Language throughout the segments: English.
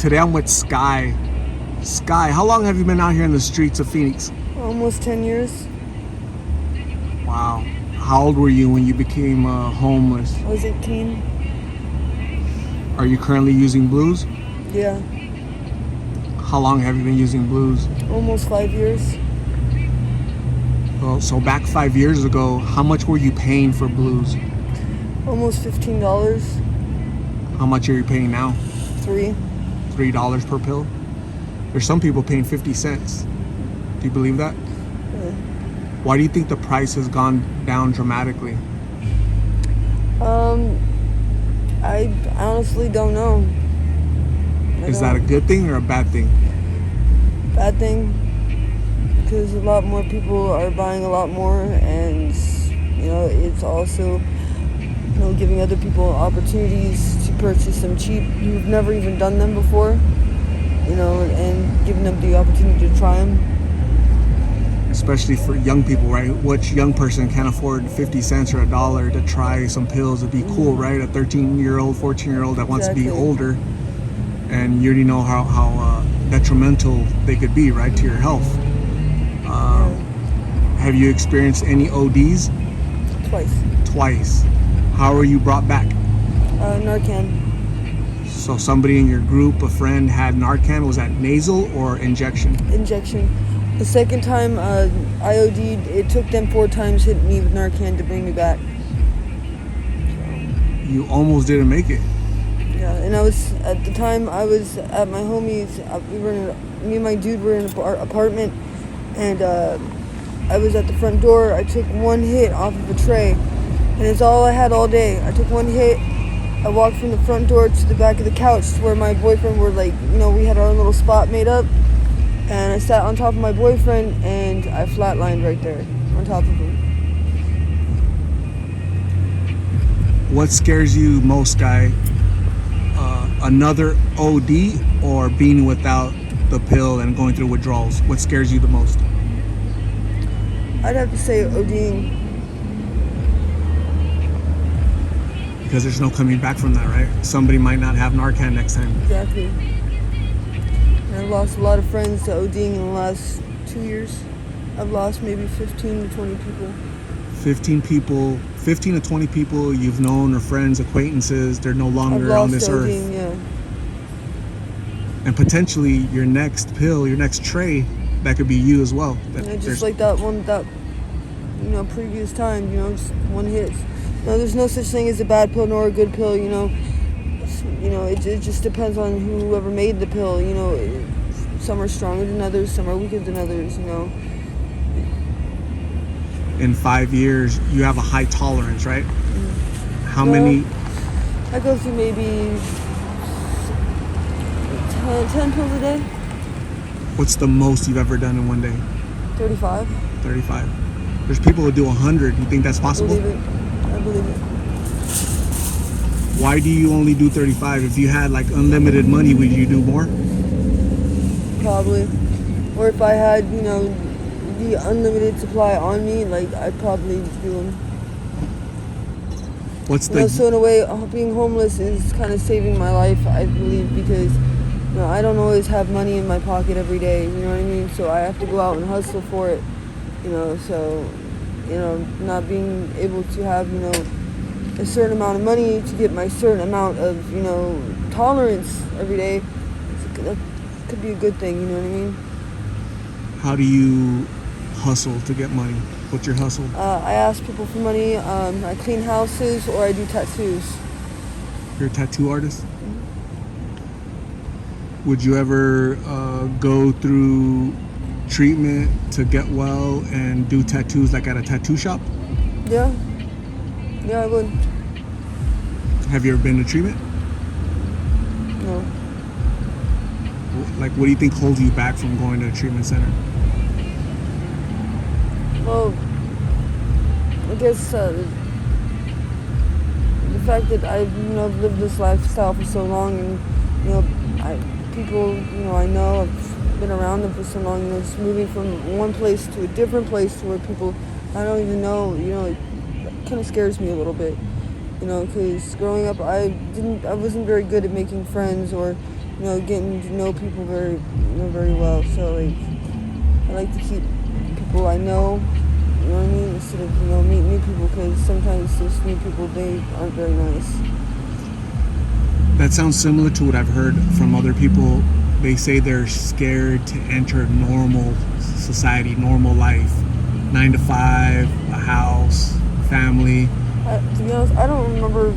Today I'm with Sky. Sky, how long have you been out here in the streets of Phoenix? Almost 10 years. Wow. How old were you when you became homeless? I was 18. Are you currently using blues? Yeah, How long have you been using blues? almost 5 years. Well, so back 5 years ago, how much were you paying for blues? Almost $15. How much are you paying now? 3. $3 per pill? There's some people paying 50 cents. Do you believe that? Yeah. Why do you think the price has gone down dramatically? I honestly don't know. Is that a good thing or a bad thing? bad thing? Because a lot more people are buying a lot more, and it's also giving other people opportunities to purchase them cheap who've never even done them before, and giving them the opportunity to try them. Especially for young people, right? Which young person can't afford 50 cents or $1 to try some pills? It'd be cool, right? A 13-year-old, 14-year-old that wants to be Exactly. older, and you already know how detrimental they could be, right, to your health. Have you experienced any ODs? Twice. Twice. How were you brought back? Narcan. So somebody in your group, a friend, had Narcan. Was that nasal or injection? Injection. The second time I OD'd, it took them 4 times hitting me with Narcan to bring me back. You almost didn't make it. Yeah, and at the time I was at my homie's. Me and my dude were in an apartment, and I was at the front door. I took one hit off of a tray, and it's all I had all day. I took one hit. I walked from the front door to the back of the couch to where my boyfriend were, we had our own little spot made up. And I sat on top of my boyfriend, and I flatlined right there on top of him. What scares you most, Guy? Another OD or being without the pill and going through withdrawals? What scares you the most? I'd have to say ODing. Because there's no coming back from that, right? Somebody might not have Narcan next time. Exactly. And I've lost a lot of friends to ODing in the last 2 years. I've lost maybe 15 to 20 people. 15 to 20 people you've known or friends, acquaintances, they're no I've longer lost on this to earth. ODing, yeah. And potentially your next pill, your next tray, that could be you as well. Just like that one, previous time, just one hit. No, there's no such thing as a bad pill nor a good pill, it just depends on whoever made the pill, some are stronger than others, some are weaker than others, In 5 years, you have a high tolerance, right? How Well, many? I go through maybe 10 pills a day, What's the most you've ever done in one day? 35. 35. There's people who do 100. You think that's I possible? believe it. I believe it. Why do you only do 35? If you had like unlimited money, would you do more? Probably. Or if I had, the unlimited supply on me, I'd probably do them. What's the? So in a way, being homeless is kind of saving my life, I believe, because I don't always have money in my pocket every day. You know what I mean? So I have to go out and hustle for it. So not being able to have a certain amount of money to get my certain amount of tolerance every day, that could be a good thing. You know what I mean? How do you hustle to get money? What's your hustle? I ask people for money. I clean houses, or I do tattoos. You're a tattoo artist? Would you ever go through treatment to get well and do tattoos like at a tattoo shop? Yeah, I would. Have you ever been to treatment? No. Like, what do you think holds you back from going to a treatment center? Well, I guess the fact that I've lived this lifestyle for so long, and people I know, I've been around them for so long. Just moving from one place to a different place to where people I don't even know. It kind of scares me a little bit. Because growing up, I wasn't very good at making friends or getting to know people very well. So like, I like to keep people I know, you know what I mean, instead of meet new people, because sometimes those new people, they aren't very nice. That sounds similar to what I've heard from other people. They say they're scared to enter normal society, normal life, 9 to 5, a house, family. To be honest, I don't remember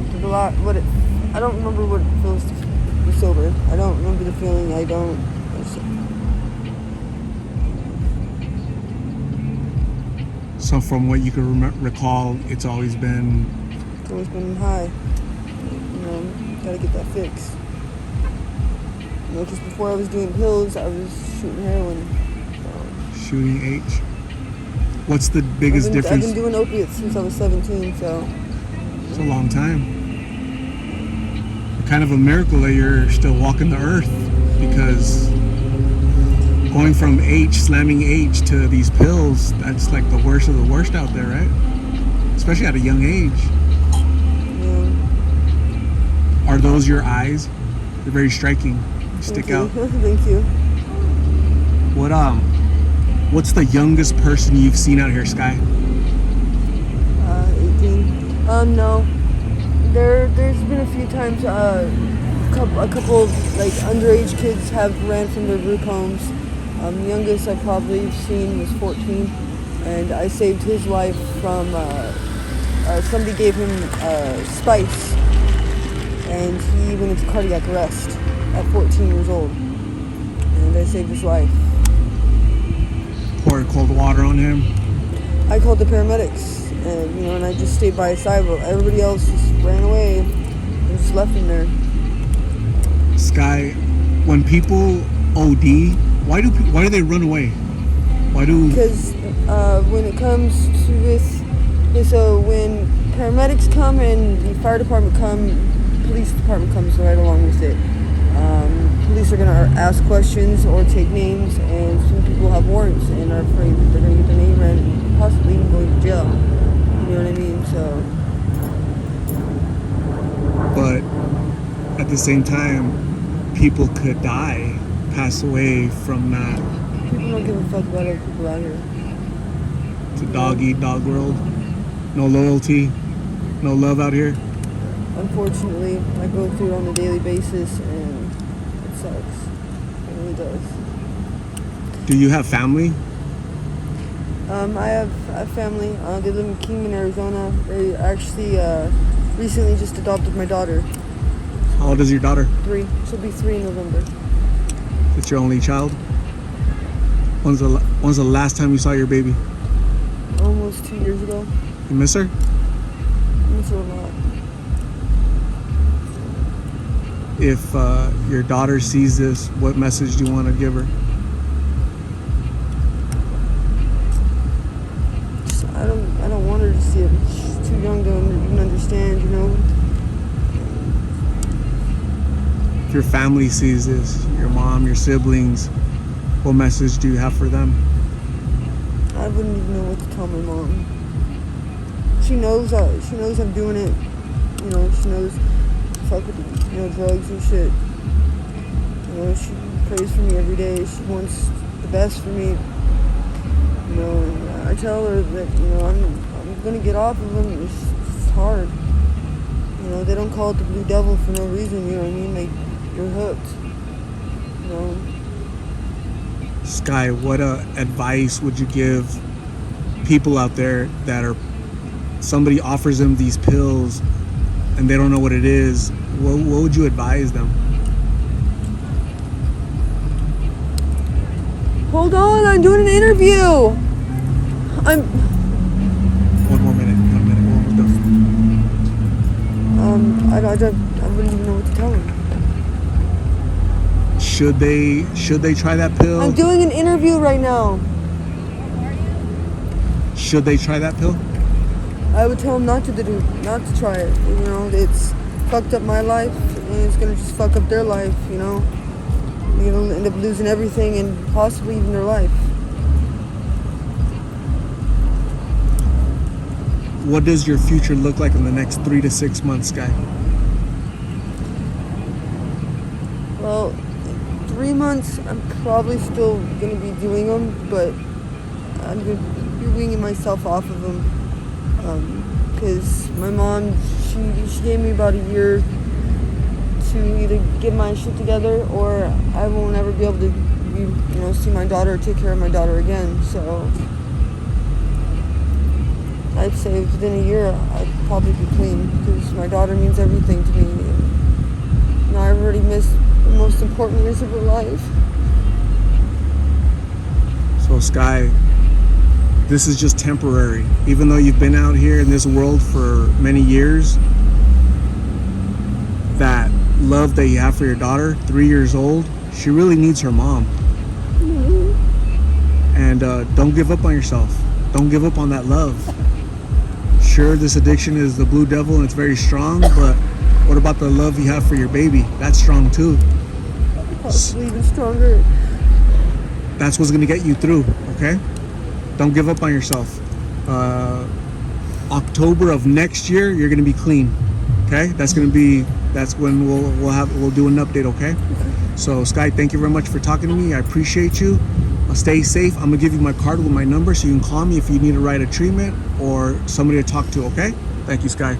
I don't remember what it feels to be sober. I don't remember the feeling. I don't. So from what you can recall, it's always been high. Gotta get that fixed. Because before I was doing pills, I was shooting heroin. Shooting H. What's the biggest difference? I've been doing opiates since I was 17, so. It's a long time. Kind of a miracle that you're still walking the earth, because going from slamming H to these pills, that's like the worst of the worst out there, right? Especially at a young age. Yeah. Are those your eyes? They're very striking. Stick out. Thank you. What's the youngest person you've seen out here, Sky? 18. No. There's been a few times a couple of like underage kids have ran from their group homes. The youngest I probably seen was 14, and I saved his life from somebody gave him spice, and he went into cardiac arrest at 14 years old, and I saved his life. Poured cold water on him. I called the paramedics, and and I just stayed by his side, but everybody else just ran away and just left him there. Sky, when people OD, why do they run away? Because when it comes to this, so when paramedics come and the fire department come, police department comes right along with it. Police are gonna ask questions or take names, and some people have warrants and are afraid that they're gonna get their name read and possibly even go to jail. You know what I mean? So. But at the same time, people could die, pass away from that. People don't give a fuck about other people out here. It's a dog-eat-dog world. No loyalty, no love out here. Unfortunately, I go through it on a daily basis, and it sucks. It really does. Do you have family? I have family. They live in Kingman, Arizona. They actually recently just adopted my daughter. How old is your daughter? 3. She'll be 3 in November. It's your only child? When's the last time you saw your baby? Almost 2 years ago. You miss her? I miss her a lot. If your daughter sees this, what message do you want to give her? I don't want her to see it. She's too young to even understand, If your family sees this, your mom, your siblings, what message do you have for them? I wouldn't even know what to tell my mom. She knows I'm doing it. She knows fuck with drugs and shit. She prays for me every day. She wants the best for me. And I tell her that I'm gonna get off of them. It's hard. They don't call it the Blue Devil for no reason. You know what I mean? Like, you're hooked. Sky, what advice would you give people out there that somebody offers them these pills and they don't know what it is? What would you advise them? Hold on, I'm doing an interview. One more minute. We're almost done. I wouldn't even know what to tell them. Should they try that pill? I'm doing an interview right now. Should they try that pill? I would tell them not to try it. It's fucked up my life, and it's gonna just fuck up their life. They're gonna end up losing everything and possibly even their life. What does your future look like in the next 3 to 6 months, Sky? Well, 3 months, I'm probably still gonna be doing them, but I'm gonna be weaning myself off of them. Because my mom, she gave me about a year to either get my shit together, or I won't ever be able to, see my daughter or take care of my daughter again. So I'd say within a year, I'd probably be clean, because my daughter means everything to me. And I've already missed the most important years of her life. So Sky, this is just temporary. Even though you've been out here in this world for many years, that love that you have for your daughter, 3 years old, she really needs her mom. And don't give up on yourself. Don't give up on that love. Sure, this addiction is the blue devil and it's very strong, but what about the love you have for your baby? That's strong too. Possibly even stronger. That's what's gonna get you through, okay? Don't give up on yourself. October of next year, you're gonna be clean, okay? That's when we'll do an update, okay? So Sky, thank you very much for talking to me. I appreciate you. Stay safe. I'm gonna give you my card with my number so you can call me if you need to write a treatment or somebody to talk to, okay? Thank you, Sky.